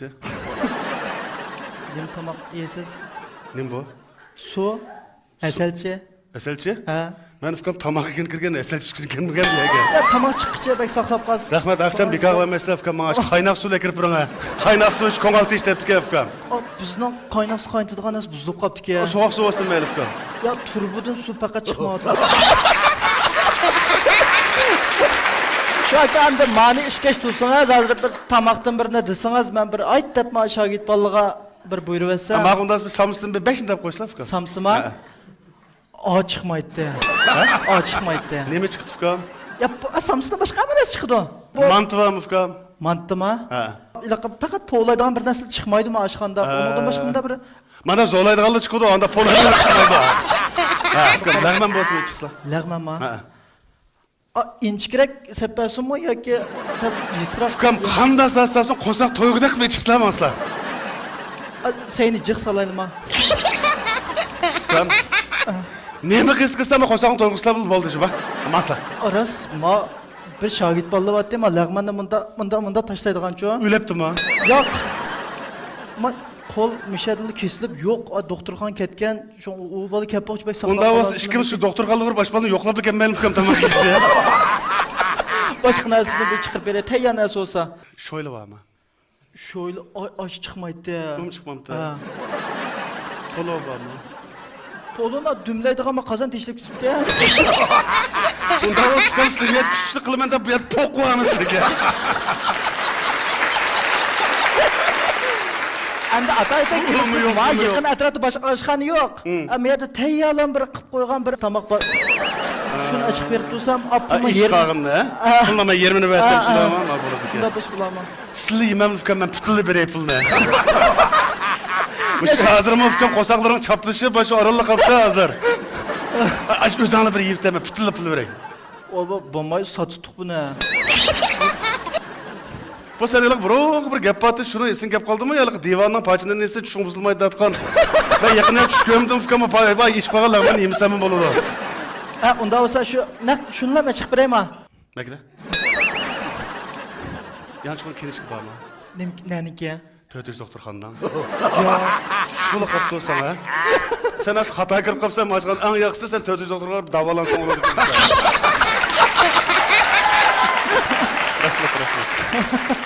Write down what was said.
çıktı? Nim tamak yesiz. Ne bu? Su. Eselçi. Eselçi? Ha. Ben ufkam tamak ekan kirgen, eselçi kirgen mi geldi ya? Ya tamak çıkıcı bek saklap kalsın. Rahmet akşam bir kahve mesela ufkam bana kaynak su lekirip durana. Kaynak su iç kongaltı işteptik ya ufkam. Bizden kaynak su kaynatıdığan az buzluq kaptık ya. Soğuk su olsun be ufkam. Ya turbudun su fakat çıkmadı. Şu an da mani işkeş tutsanız, hazır bir tamaktan birine deseniz, ben bir ayt dep ma şagit ballığa bir buyruq etsem. Ama bundan bir samsın bir 5 tap koysa ufkam. Samsıma ağa çıkmaydı. Ağa çıkmaydı. Ne mi çıktı ufkam? Ya samsıda başka mı ne çıktı? Mantı var mı ufkam? Mantı mı? Ha. Fakat poğlaydan bir nesli çıkmaydı mı aşkanda? Ondan başka mı da bir... Bana zorlaydı kaldı çıkıyordu, onda polarına çıkıyordu. Ha ufkam, lağmen bolsa mı çıksa? Lağmen mi? Ha. İnçkirek sepersin mi ya ki sen israf... Ufkam kanda sarsın, kosak toygudak mı çıksa mı asla? Seni cık salayım ha. Ufkam. Ne mi kıskırsa mı kosakın toyguksla buldu acaba? Masla. Aras ma bir şagit ballı var değil mi? Lağmen de mında taşlaydıgan çoğu. Ülepti mi? Yok. Ma kol müşedili kesilip yok doktorxan ketken şu o balı kepoç bek saklap. Onda olsa işkimiz şu doktor kalıver başbalını yoklap bir kemmelim ufkam tamam geçti ya. Başka nesini bir çıkıp böyle teyya nesi olsa. Şöyle var mı? Şöyle aç çıkmaydı ya. Bu mu çıkmamıştı? Ha. Polo var mı? Polona dümleydik ama kazan teşlip çıktı ya. Onda olsa ufkam siviyet küçüklü kılımında bu yat pok var mı sizdeki? Anda atayda Yok, girsin var, yok. yakın etrafta başka aşkanı yok. Ama ya da teyyalan bir kıp koygan bir tamak var. Şunu açık verip dursam, apımı İş kağında ha? Pulnama yerimini versem şunu ama buradaki. Şunda baş bulama. Sili yemem ufkam ben pütüllü bir yapıldı. Müşkü hazır mı ufkam kosakların çaplışı başı aralı kapsa hazır. Aç özanlı bir yiyip deme pütüllü pütüllü vereyim. O bombayı satıtık bu ne? Bu senelik bir gap batı şunu esin gap kaldı mı yalık divanın paçından neyse çuşun buzulmayı datkan. Ben yakına çüş gömdüm ufkama bay iş bağırlar ben yemisem bolu. Ha onda olsa şununla mı çık bireyim ha? Bekle. Yanlış konu kiriş gibi ama. Neniki ya? Tötüz doktorxandan. Ya. Şunu kaptı sana. Sen az hata kırıp kapsan maçkan en yaxşısı sen tötüz doktorlar davalansan olur. Rahmet.